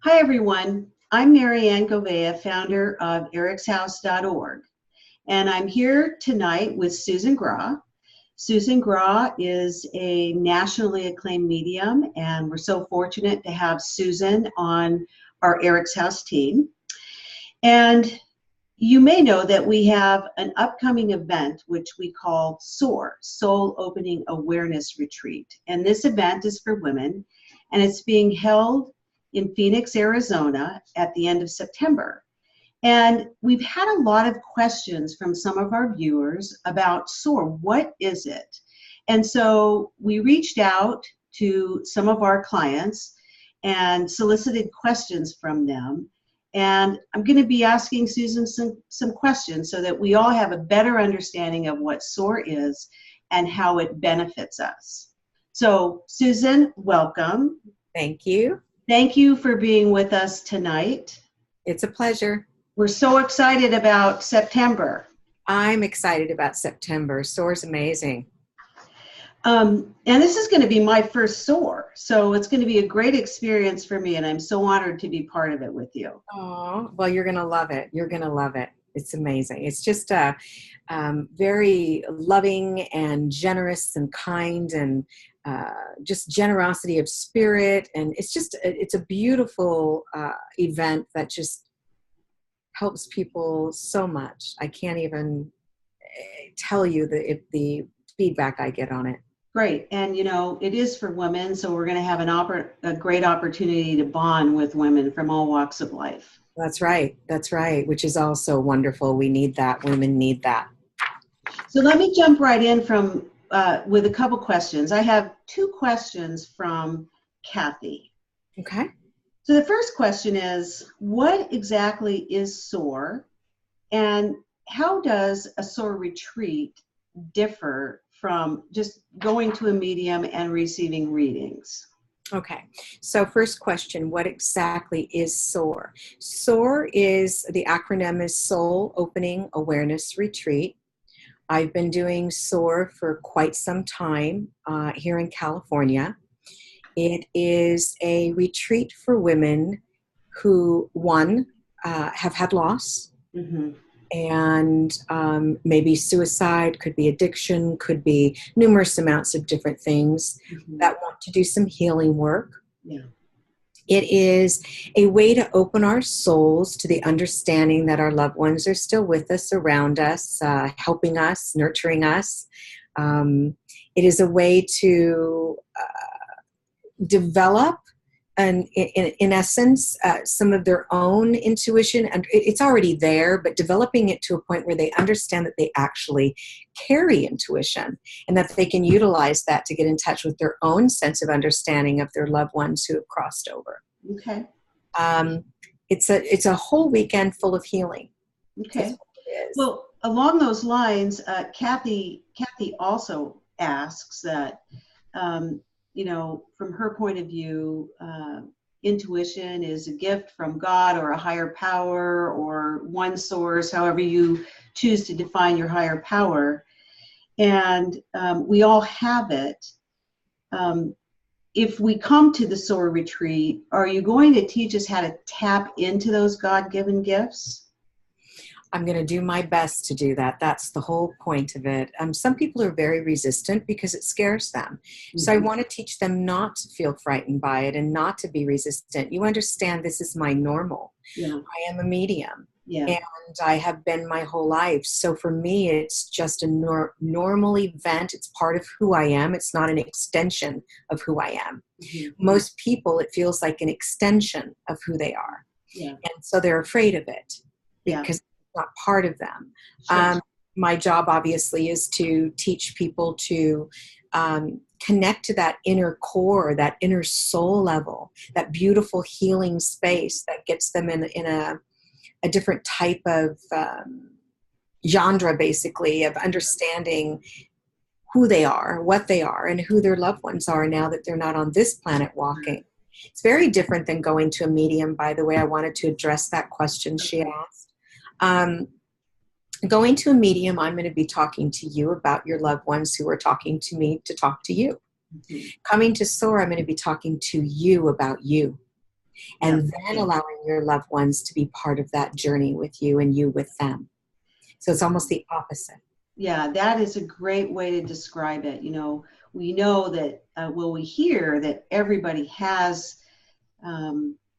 Hi, everyone. I'm Marianne Gouveia, founder of ericshouse.org, and I'm here tonight with Susan Grau. Susan Grau is a nationally acclaimed medium, and we're so fortunate to have Susan on our Eric's House team. And you may know that we have an upcoming event which we call SOAR, Soul Opening Awareness Retreat. And this event is for women, and it's being held in Phoenix, Arizona at the end of September. And we've had a lot of questions from some of our viewers about SOAR. What is it? And so we reached out to some of our clients and solicited questions from them. And I'm going to be asking Susan some questions so that we all have a better understanding of what SOAR is and how it benefits us. So Susan, welcome. Thank you. Thank you for being with us tonight. It's a pleasure. We're so excited about September. I'm excited about September. SOAR's amazing. And this is going to be my first SOAR, so it's going to be a great experience for me, and I'm so honored to be part of it with you. Oh, well, you're going to love it. You're going to love it. It's amazing. It's just very loving and generous and kind and just generosity of spirit. And it's a beautiful event that just helps people so much. I can't even tell you the feedback I get on it. Great. And, you know, it is for women, so we're going to have a great opportunity to bond with women from all walks of life. That's right. That's right. Which is also wonderful. We need that. Women need that. So let me jump right in with a couple questions. I have two questions from Kathy. Okay. So the first question is, what exactly is SOAR, and how does a SOAR retreat differ from just going to a medium and receiving readings? Okay, so first question, what exactly is SOAR? SOAR is, the acronym is Soul Opening Awareness Retreat. I've been doing SOAR for quite some time here in California. It is a retreat for women who, one, have had loss, and maybe suicide, could be addiction, could be numerous amounts of different things that want to do some healing work. Yeah. It is a way to open our souls to the understanding that our loved ones are still with us, around us, helping us, nurturing us. It is a way to develop, and in essence, some of their own intuition, and it's already there, but developing it to a point where they understand that they actually carry intuition and that they can utilize that to get in touch with their own sense of understanding of their loved ones who have crossed over. Okay. It's a whole weekend full of healing. Okay. Well, along those lines, Kathy also asks that, you know, from her point of view, intuition is a gift from God or a higher power or one source, however you choose to define your higher power. And we all have it. If we come to the SOAR retreat, are you going to teach us how to tap into those God-given gifts? I'm going to do my best to do that. That's the whole point of it. Some people are very resistant because it scares them. So I want to teach them not to feel frightened by it and not to be resistant. You understand, this is my normal. Yeah. I am a medium. Yeah. And I have been my whole life. So for me, it's just a normal event. It's part of who I am. It's not an extension of who I am. Most people, it feels like an extension of who they are. Yeah. And so they're afraid of it because not part of them. Sure. My job obviously is to teach people to connect to that inner core, that inner soul level, that beautiful healing space that gets them in a different type of genre, basically, of understanding who they are, what they are, and who their loved ones are now that they're not on this planet walking. It's very different than going to a medium, by the way. I wanted to address that question she asked. Going to a medium, I'm going to be talking to you about your loved ones who are talking to me to talk to you. Coming to SOAR, I'm going to be talking to you about you. and then allowing your loved ones to be part of that journey with you and you with them. So it's almost the opposite. Yeah, that is a great way to describe it. We know that, we hear that everybody has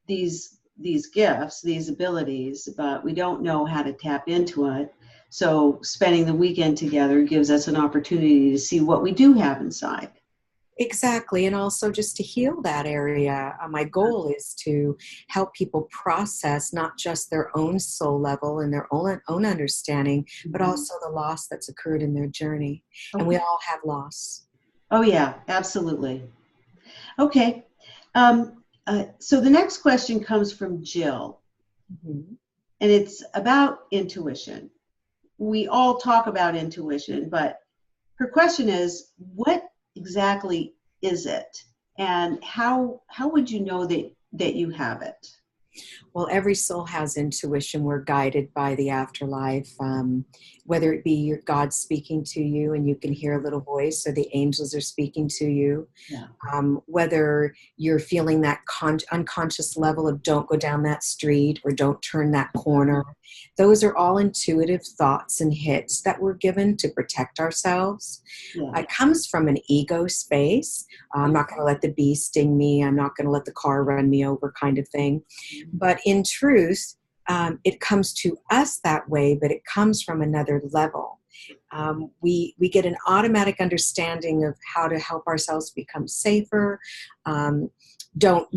these gifts, these abilities, but we don't know how to tap into it. So spending the weekend together gives us an opportunity to see what we do have inside. Exactly. And also just to heal that area. My goal is to help people process not just their own soul level and their own understanding, but also the loss that's occurred in their journey. Okay. And we all have loss. Oh, yeah, absolutely. Okay. So the next question comes from Jill, and it's about intuition. We all talk about intuition, but her question is, what exactly is it, and how would you know that you have it? Well, every soul has intuition. We're guided by the afterlife, whether it be your God speaking to you and you can hear a little voice, or the angels are speaking to you. Yeah. Whether you're feeling that unconscious level of don't go down that street or don't turn that corner. Those are all intuitive thoughts and hits that we're given to protect ourselves. Yeah. It comes from an ego space. I'm not going to let the bee sting me. I'm not going to let the car run me over, kind of thing. But in truth, it comes to us that way, but it comes from another level. We get an automatic understanding of how to help ourselves become safer. Don't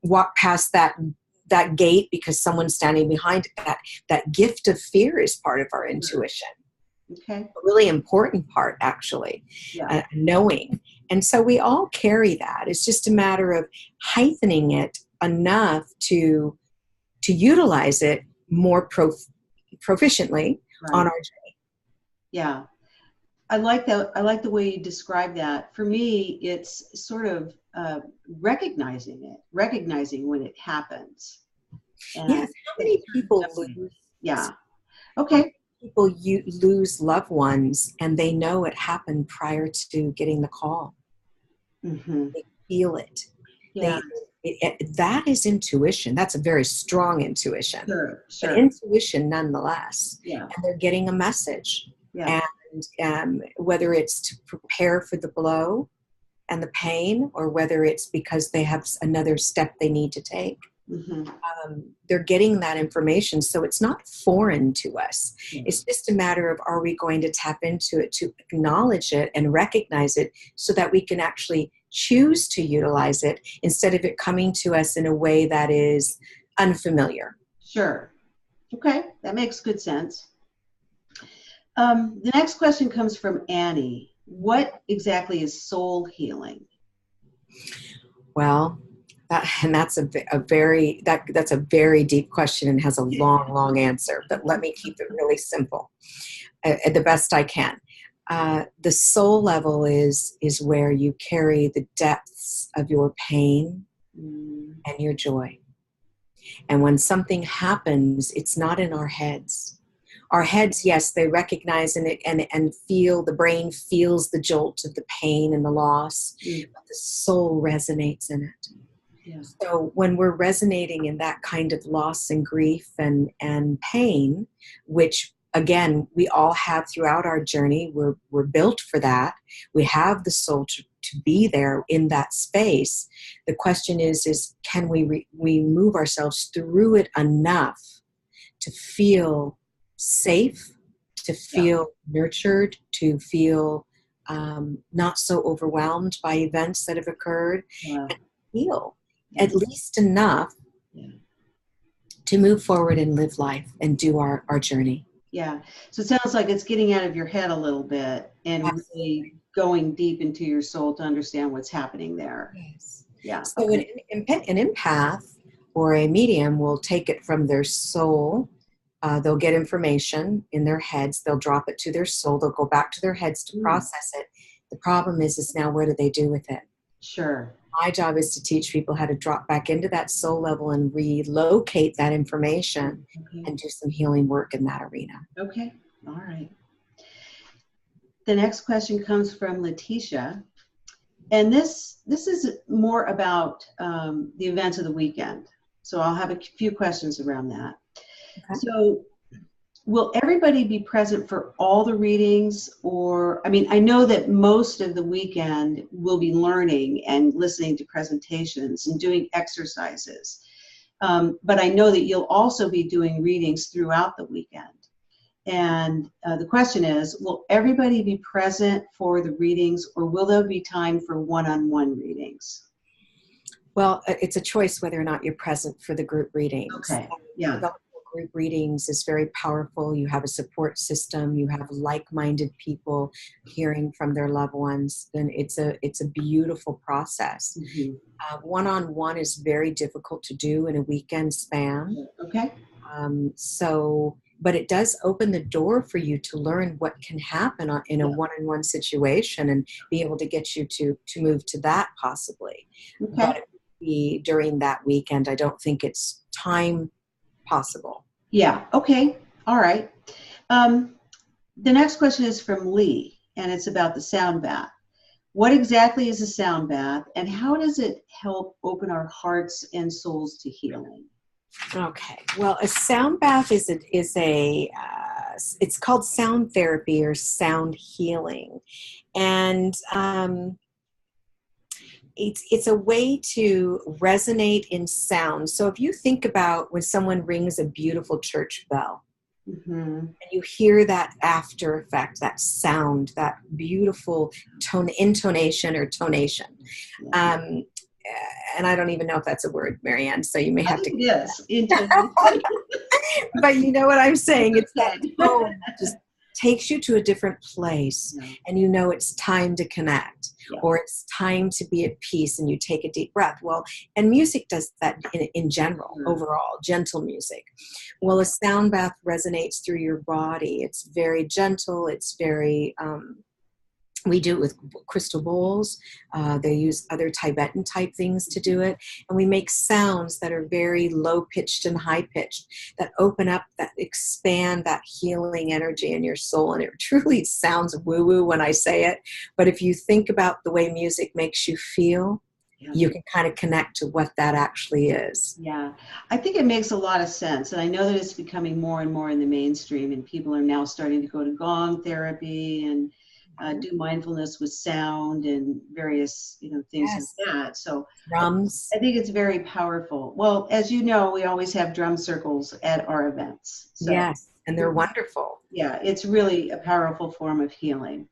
walk past that gate because someone's standing behind it. That gift of fear is part of our intuition. Okay. A really important part, actually, knowing. And so we all carry that. It's just a matter of heightening it enough to utilize it more proficiently on our journey. Yeah. I like the way you describe that. For me, it's sort of recognizing when it happens. Yes. How many people lose? Yeah. Okay. People lose loved ones and they know it happened prior to getting the call. Mm-hmm. They feel it. Yeah. That is intuition. That's a very strong intuition. Sure. But intuition nonetheless. Yeah. And they're getting a message. Yeah. And whether it's to prepare for the blow and the pain, or whether it's because they have another step they need to take, they're getting that information. So it's not foreign to us. Yeah. It's just a matter of, are we going to tap into it, to acknowledge it and recognize it so that we can actually choose to utilize it instead of it coming to us in a way that is unfamiliar. Sure. Okay. That makes good sense. The next question comes from Annie. What exactly is soul healing? Well, that's a very deep question and has a long answer, but let me keep it really simple, the best I can. The soul level is where you carry the depths of your pain and your joy. And when something happens, it's not in our heads. Our heads, yes, they recognize and feel, the brain feels the jolt of the pain and the loss, but the soul resonates in it. Yeah. So when we're resonating in that kind of loss and grief and pain, which again, we all have throughout our journey, we're built for that. We have the soul to be there in that space. The question is can we move ourselves through it enough to feel safe, to feel nurtured, to feel not so overwhelmed by events that have occurred, and feel at least enough to move forward and live life and do our journey. Yeah. So it sounds like it's getting out of your head a little bit and really going deep into your soul to understand what's happening there. Yes. Yeah. So an empath or a medium will take it from their soul. They'll get information in their heads. They'll drop it to their soul. They'll go back to their heads to process it. The problem is now what do they do with it? Sure. My job is to teach people how to drop back into that soul level and relocate that information and do some healing work in that arena. Okay. All right. The next question comes from Letitia. And this is more about the events of the weekend. So I'll have a few questions around that. Okay. So will everybody be present for all the readings? Or, I mean, I know that most of the weekend will be learning and listening to presentations and doing exercises. But I know that you'll also be doing readings throughout the weekend. And the question is, will everybody be present for the readings, or will there be time for one-on-one readings? Well, it's a choice whether or not you're present for the group readings. Okay, yeah. Group readings is very powerful. You have a support system. You have like-minded people hearing from their loved ones. And it's a beautiful process. Mm-hmm. One-on-one is very difficult to do in a weekend span. Okay. But it does open the door for you to learn what can happen in a one-on-one situation and be able to get you to move to that possibly. Okay. But it would be during that weekend. I don't think it's time possible. Yeah. Okay. All right. The next question is from Lee, and it's about the sound bath. What exactly is a sound bath, and how does it help open our hearts and souls to healing? Okay. Well, a sound bath is it's called sound therapy or sound healing, and it's a way to resonate in sound. So if you think about when someone rings a beautiful church bell, mm-hmm. and you hear that after effect, that sound, that beautiful intonation or tonation. Yeah. And I don't even know if that's a word, Marianne, so you may have to. Yes. But you know what I'm saying? It's that tone that just takes you to a different place, and you know it's time to connect, or it's time to be at peace, and you take a deep breath. Well, and music does that in general, overall, gentle music. Well, a sound bath resonates through your body. It's very gentle. It's very... we do it with crystal bowls. They use other Tibetan type things to do it. And we make sounds that are very low pitched and high pitched, that open up, that expand that healing energy in your soul. And it truly sounds woo woo when I say it. But if you think about the way music makes you feel, you can kind of connect to what that actually is. Yeah, I think it makes a lot of sense. And I know that it's becoming more and more in the mainstream, and people are now starting to go to gong therapy and do mindfulness with sound and various, things like that. So drums. I think it's very powerful. Well, as you know, we always have drum circles at our events. So, yes, and they're wonderful. Yeah, it's really a powerful form of healing.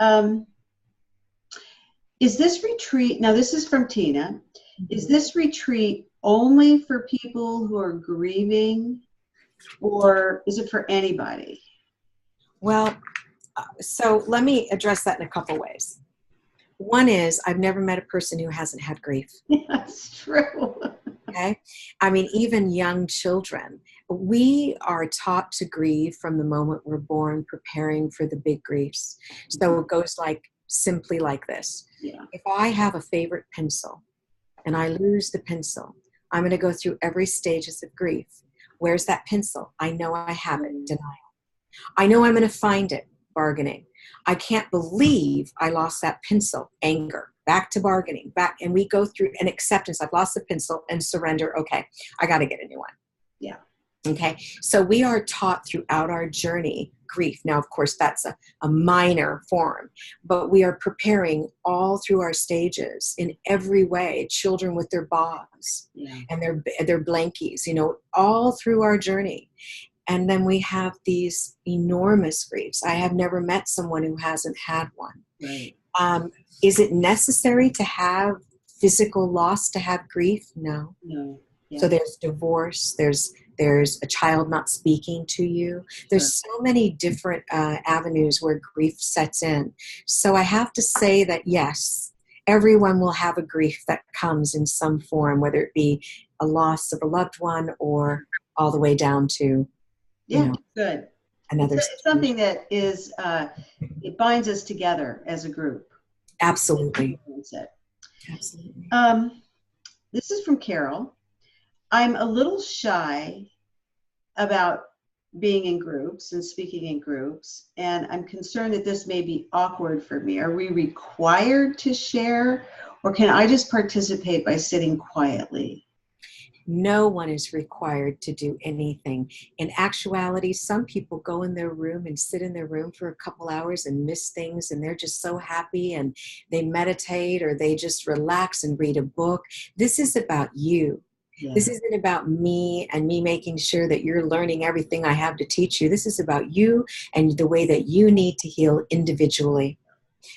Mm-hmm. Is this retreat, now this is from Tina, mm-hmm. Is this retreat only for people who are grieving, or is it for anybody? Well, so let me address that in a couple ways. One is, I've never met a person who hasn't had grief. That's true. Okay? I mean, even young children. We are taught to grieve from the moment we're born, preparing for the big griefs. So it goes simply like this. Yeah. If I have a favorite pencil and I lose the pencil, I'm going to go through every stages of grief. Where's that pencil? I know I have it. Denial. I know I'm going to find it. Bargaining. I can't believe I lost that pencil. Anger. Back to bargaining. Back, and we go through an acceptance. I've lost the pencil, and surrender. Okay, I got to get a new one. Yeah. Okay. So we are taught throughout our journey grief. Now, of course, that's a minor form, but we are preparing all through our stages in every way. Children with their bobs and their blankies, all through our journey. And then we have these enormous griefs. I have never met someone who hasn't had one. Right. Is it necessary to have physical loss to have grief? No. No. Yeah. So there's divorce. There's a child not speaking to you. There's so many different avenues where grief sets in. So I have to say that, yes, everyone will have a grief that comes in some form, whether it be a loss of a loved one or all the way down to good. Another it's something that is it binds us together as a group. Absolutely. Absolutely. This is from Carol. I'm a little shy about being in groups and speaking in groups, and I'm concerned that this may be awkward for me. Are we required to share, or can I just participate by sitting quietly? No one is required to do anything. In actuality, some people go in their room and sit in their room for a couple hours and miss things, and they're just so happy, and they meditate or they just relax and read a book. This is about you. Yeah. This isn't about me and me making sure that you're learning everything I have to teach you. This is about you and the way that you need to heal individually.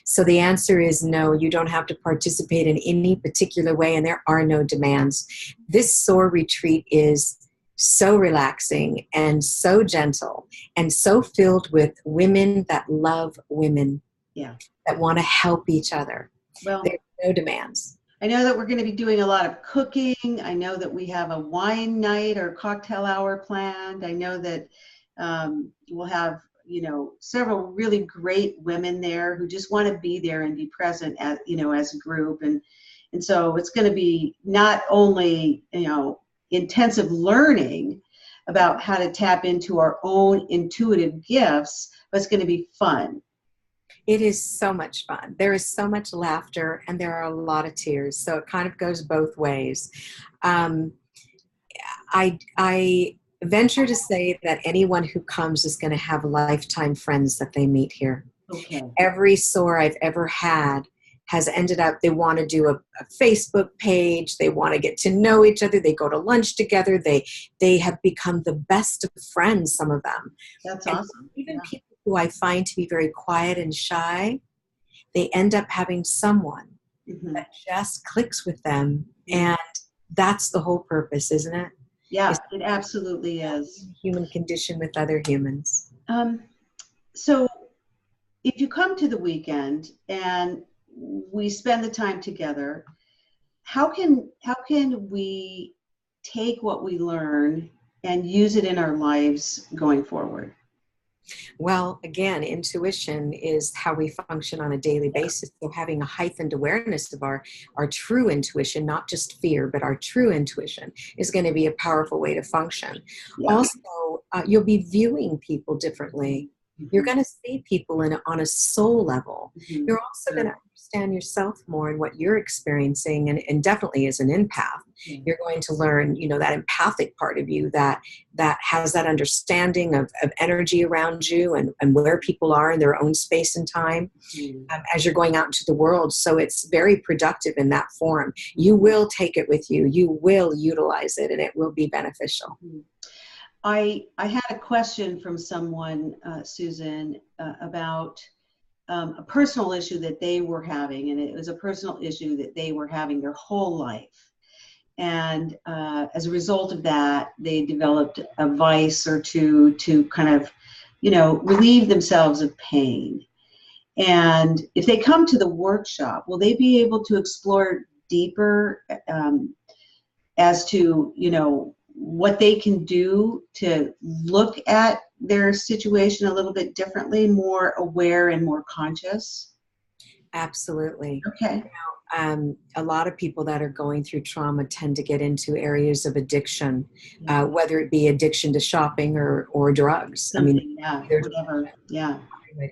So the answer is no, you don't have to participate in any particular way, and there are no demands. This SOAR retreat is so relaxing and so gentle and so filled with women that love women, Yeah, that want to help each other. well, There's no demands. I know that we're going to be doing a lot of cooking. I know that we have a wine night or cocktail hour planned. I know that we'll have, several really great women there who just want to be there and be present as, as a group. And so it's going to be not only, intensive learning about how to tap into our own intuitive gifts, but it's going to be fun. It is so much fun. There is so much laughter, and there are a lot of tears. So it kind of goes both ways. I venture to say that anyone who comes is going to have lifetime friends that they meet here. Okay. Every SOAR I've ever had has ended up, they want to do a Facebook page. They want to get to know each other. They go to lunch together. They have become the best of friends, some of them. That's and awesome. Even people who I find to be very quiet and shy, they end up having someone that just clicks with them. And that's the whole purpose, isn't it? Yeah, it absolutely is. Human condition with other humans. So if you come to the weekend and we spend the time together, how can we take what we learn and use it in our lives going forward? Well, again, intuition is how we function on a daily basis. So having a heightened awareness of our true intuition, not just fear, but our true intuition, is going to be a powerful way to function. Yeah. Also, you'll be viewing people differently. You're going to see people on a soul level. You're also going to understand yourself more and what you're experiencing, and definitely as an empath. You're going to learn, that empathic part of you that has that understanding of energy around you and where people are in their own space and time as you're going out into the world. So it's very productive in that form. You will take it with you. You will utilize it, and it will be beneficial. I had a question from someone, Susan, about a personal issue that they were having, and it was a personal issue that they were having their whole life. And as a result of that, they developed a vice or two to kind of, relieve themselves of pain. And if they come to the workshop, will they be able to explore deeper as to, what they can do to look at their situation a little bit differently, more aware and more conscious? Absolutely. Okay. A lot of people that are going through trauma tend to get into areas of addiction, whether it be addiction to shopping or drugs. Whatever. Yeah.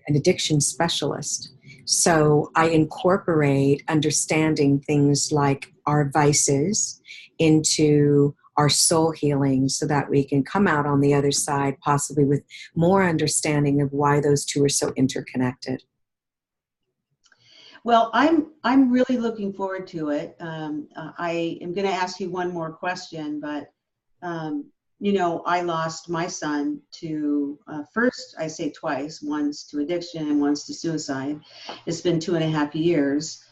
An addiction specialist. So I incorporate understanding things like our vices into our soul healing so that we can come out on the other side possibly with more understanding of why those two are so interconnected. Well, I'm really looking forward to it. I am going to ask you one more question, but I lost my son to first, I say twice, once to addiction and once to suicide. It's been 2.5 years,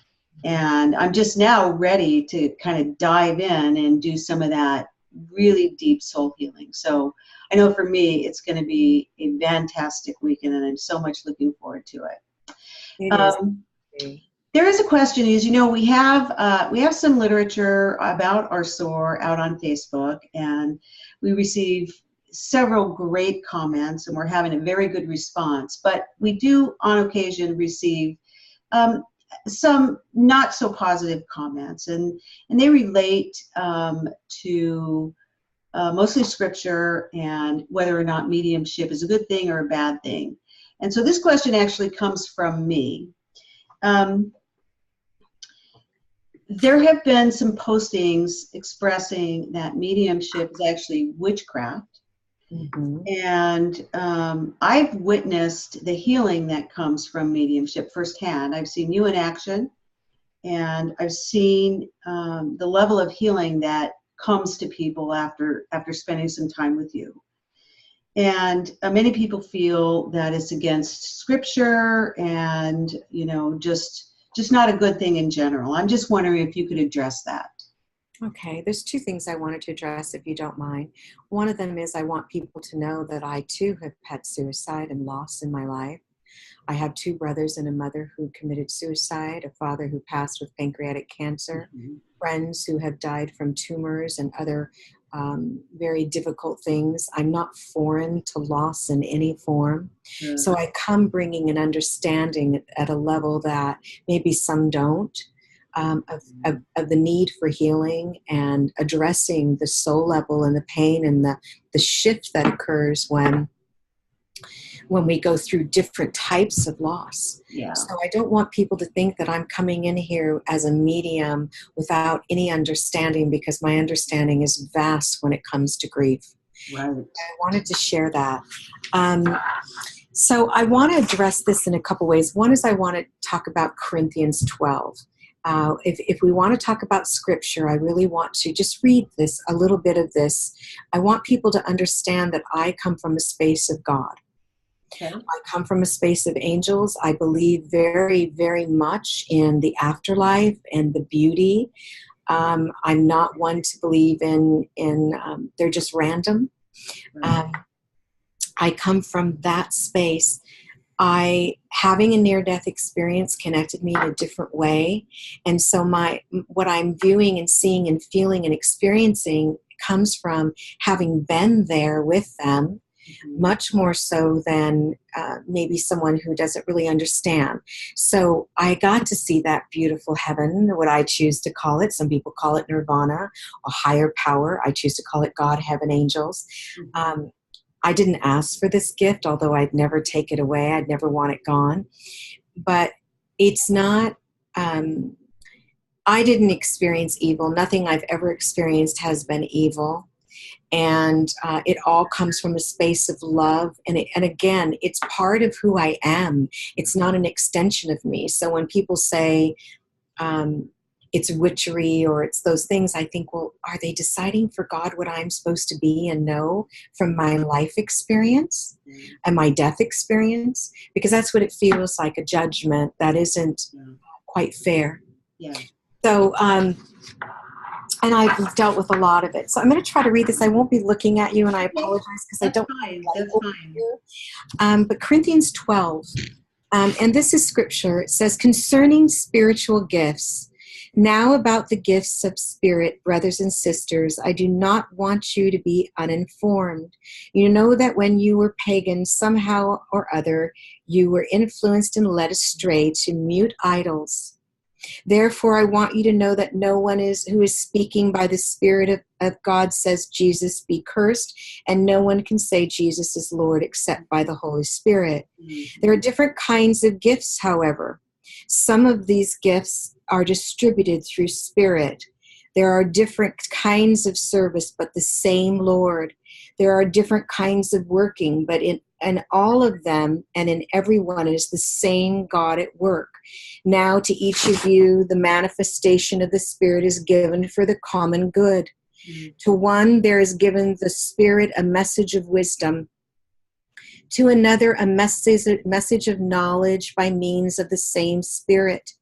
and I'm just now ready to kind of dive in and do some of that really deep soul healing. So I know for me, it's going to be a fantastic weekend, and I'm so much looking forward to it. There is a question, we have some literature about our SOAR out on Facebook, and we receive several great comments, and we're having a very good response. But we do, on occasion, receive some not so positive comments, and they relate to mostly scripture, and whether or not mediumship is a good thing or a bad thing. And so this question actually comes from me. There have been some postings expressing that mediumship is actually witchcraft. Mm-hmm. And I've witnessed the healing that comes from mediumship firsthand. I've seen you in action, and I've seen the level of healing that comes to people after spending some time with you. And many people feel that it's against scripture and, just not a good thing in general. I'm just wondering if you could address that. Okay, there's two things I wanted to address, if you don't mind. One of them is I want people to know that I too have had suicide and loss in my life. I have two brothers and a mother who committed suicide, a father who passed with pancreatic cancer, friends who have died from tumors and other very difficult things. I'm not foreign to loss in any form. So I come bringing an understanding at a level that maybe some don't, of the need for healing and addressing the soul level and the pain and the shift that occurs when we go through different types of loss. Yeah. So I don't want people to think that I'm coming in here as a medium without any understanding, because my understanding is vast when it comes to grief. Right. I wanted to share that. So I want to address this in a couple ways. One is I want to talk about Corinthians 12. If we want to talk about scripture, I really want to just read this, a little bit of this. I want people to understand that I come from a space of God. Okay. I come from a space of angels. I believe very, very much in the afterlife and the beauty. I'm not one to believe in they're just random. I come from that space. Having a near-death experience connected me in a different way. And so what I'm viewing and seeing and feeling and experiencing comes from having been there with them, much more so than maybe someone who doesn't really understand. So I got to see that beautiful heaven, what I choose to call it. Some people call it nirvana, a higher power. I choose to call it God, heaven, angels. I didn't ask for this gift, although I'd never take it away. I'd never want it gone. But it's not, I didn't experience evil. Nothing I've ever experienced has been evil. And it all comes from a space of love. And again, it's part of who I am. It's not an extension of me. So when people say it's witchery or it's those things, I think, well, are they deciding for God what I'm supposed to be and know from my life experience and my death experience? Because that's what it feels like, a judgment that isn't quite fair. Yeah. So, and I've dealt with a lot of it. So I'm going to try to read this. I won't be looking at you, and I apologize because I don't. That's fine. But Corinthians 12, and this is scripture. It says, concerning spiritual gifts, now about the gifts of spirit, brothers and sisters, I do not want you to be uninformed. You know that when you were pagans, somehow or other, you were influenced and led astray to mute idols. Therefore, I want you to know that no one who is speaking by the Spirit of God says Jesus be cursed, and no one can say Jesus is Lord except by the Holy Spirit. There are different kinds of gifts, however. Some of these gifts are distributed through Spirit. There are different kinds of service, but the same Lord. There are different kinds of working, but in all of them and in everyone is the same God at work. Now to each of you, the manifestation of the Spirit is given for the common good. To one, there is given the Spirit a message of wisdom. To another, a message of knowledge by means of the same Spirit.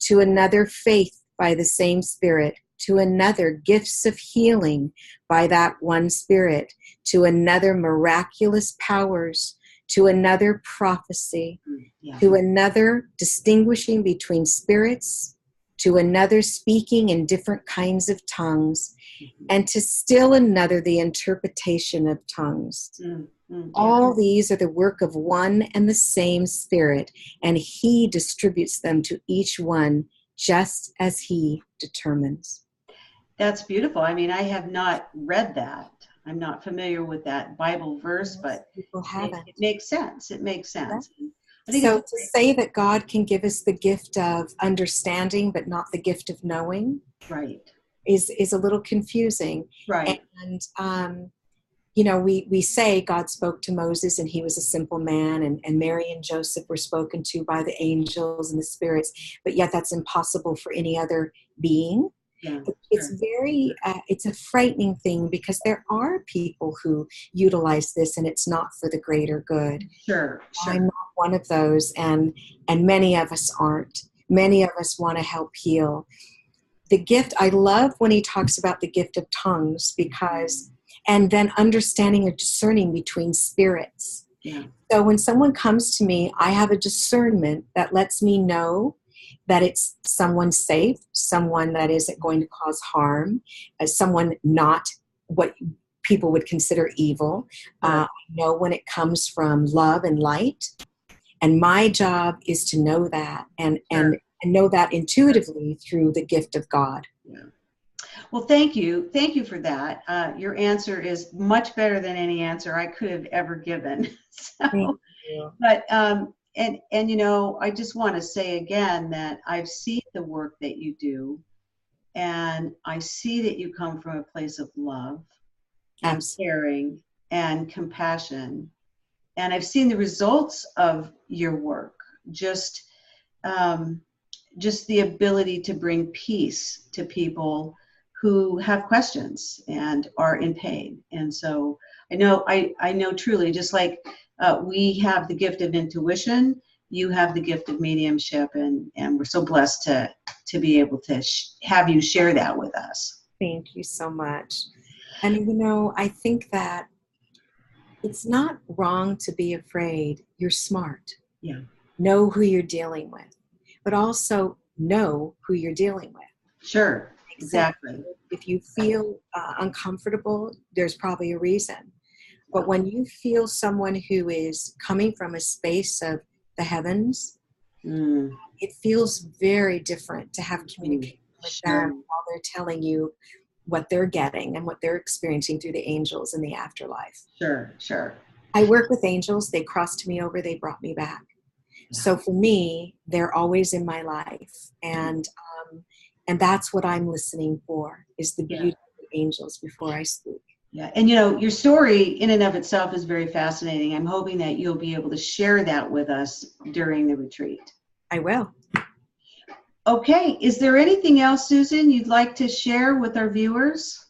To another, faith by the same Spirit. To another, gifts of healing by that one Spirit. To another, miraculous powers. To another, prophecy. To another, distinguishing between spirits. To another, speaking in different kinds of tongues. And to still another, the interpretation of tongues. All these are the work of one and the same Spirit, and He distributes them to each one just as He determines. That's beautiful. I mean, I have not read that. I'm not familiar with that Bible verse, but people haven't. it makes sense. It makes sense. Yeah. I think So to say that God can give us the gift of understanding, but not the gift of knowing, right, is a little confusing. right, And you know, we say God spoke to Moses and he was a simple man, and Mary and Joseph were spoken to by the angels and the spirits, but yet that's impossible for any other being. yeah, It's sure, very, it's a frightening thing, because there are people who utilize this and it's not for the greater good. sure, I'm sure, not one of those, and many of us aren't. Many of us want to help heal. The gift, I love when he talks about the gift of tongues, because, and then understanding and discerning between spirits. yeah, So when someone comes to me, I have a discernment that lets me know that it's someone safe, someone that isn't going to cause harm, someone not what people would consider evil. right, I know when it comes from love and light. And my job is to know that, and sure. know that intuitively through the gift of God. Yeah. Well, thank you. Thank you for that. Your answer is much better than any answer I could have ever given. Thank So, you. but and you know, I just want to say again that I've seen the work that you do, and I see that you come from a place of love and Absolutely. caring and compassion, and I've seen the results of your work. Just um, just the ability to bring peace to people who have questions and are in pain. And so I know truly, just like we have the gift of intuition, you have the gift of mediumship, and we're so blessed to be able to have you share that with us. Thank you so much. And you know, I think that it's not wrong to be afraid. You're smart. Yeah, Know who you're dealing with, but also know who you're dealing with. sure, Makes sense. exactly. If you feel uncomfortable, there's probably a reason. But when you feel someone who is coming from a space of the heavens, Mm, it feels very different to have communication with sure, them while they're telling you what they're getting and what they're experiencing through the angels in the afterlife. sure, sure. I work with angels. They crossed me over. They brought me back. So for me, they're always in my life. And that's what I'm listening for, is the Yeah. beauty of the angels before I speak. Yeah, and you know, your story in and of itself is very fascinating. I'm hoping that you'll be able to share that with us during the retreat. I will. Okay, is there anything else, Susan, you'd like to share with our viewers?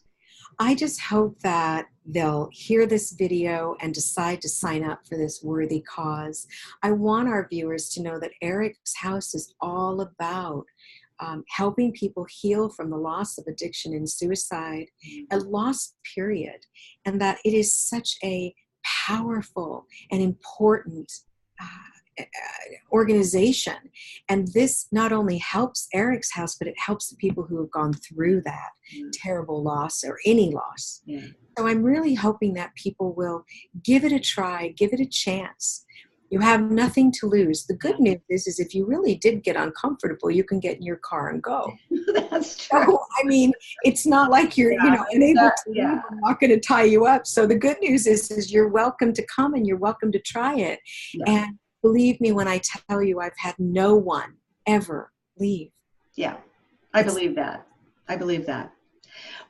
I just hope that they'll hear this video and decide to sign up for this worthy cause. I want our viewers to know that Eric's House is all about helping people heal from the loss of addiction and suicide, a loss period, and that it is such a powerful and important organization. And this not only helps Eric's House, but it helps the people who have gone through that terrible loss or any loss. Yeah. So I'm really hoping that people will give it a try, give it a chance. You have nothing to lose. The good news is if you really did get uncomfortable, you can get in your car and go. That's true. So, I mean, it's not like you're, unable to leave. I'm not going to tie you up. So the good news is you're welcome to come and you're welcome to try it. Yeah. And believe me when I tell you, I've had no one ever leave. Yeah, I believe that. I believe that.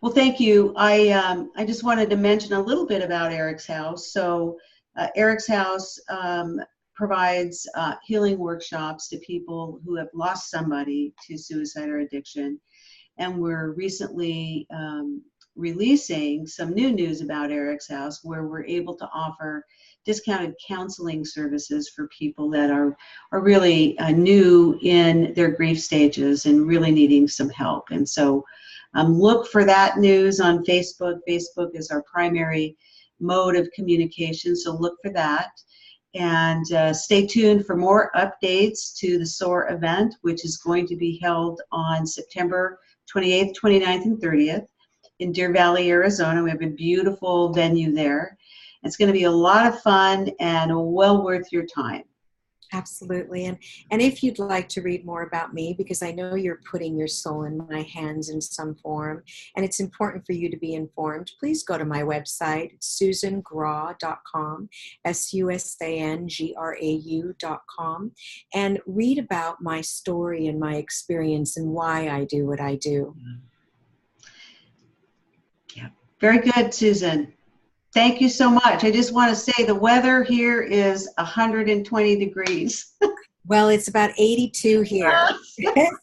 Well, thank you. I just wanted to mention a little bit about Eric's House. So Eric's House provides healing workshops to people who have lost somebody to suicide or addiction. And we're recently releasing some new news about Eric's House, where we're able to offer discounted counseling services for people that are really new in their grief stages and really needing some help. And so look for that news on Facebook. Facebook is our primary mode of communication, so look for that. And stay tuned for more updates to the SOAR event, which is going to be held on September 28th, 29th, and 30th in Deer Valley, Arizona. We have a beautiful venue there. It's going to be a lot of fun and well worth your time. Absolutely. And if you'd like to read more about me, because I know you're putting your soul in my hands in some form, and it's important for you to be informed, please go to my website, susangrau.com, SUSANGRAU.com, and read about my story and my experience and why I do what I do. Yeah. Very good, Susan. Thank you so much. I just want to say the weather here is 120 degrees. Well, it's about 82 here.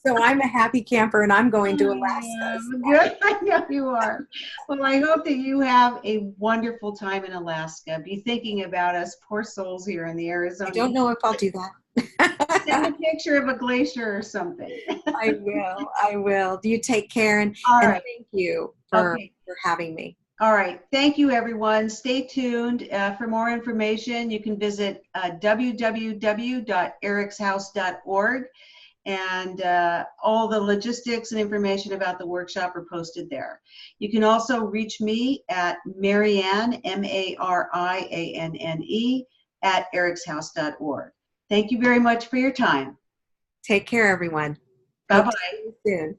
So I'm a happy camper, and I'm going to Alaska. Good. I know you are. Well, I hope that you have a wonderful time in Alaska. Be thinking about us poor souls here in the Arizona. I don't know if I'll do that. Send a picture of a glacier or something. I will. I will. You take care, and right. Thank you for having me. All right. Thank you, everyone. Stay tuned. For more information, you can visit www.ericshouse.org, and all the logistics and information about the workshop are posted there. You can also reach me at Marianne, MARIANNE, at ericshouse.org. Thank you very much for your time. Take care, everyone. Bye-bye. See you soon.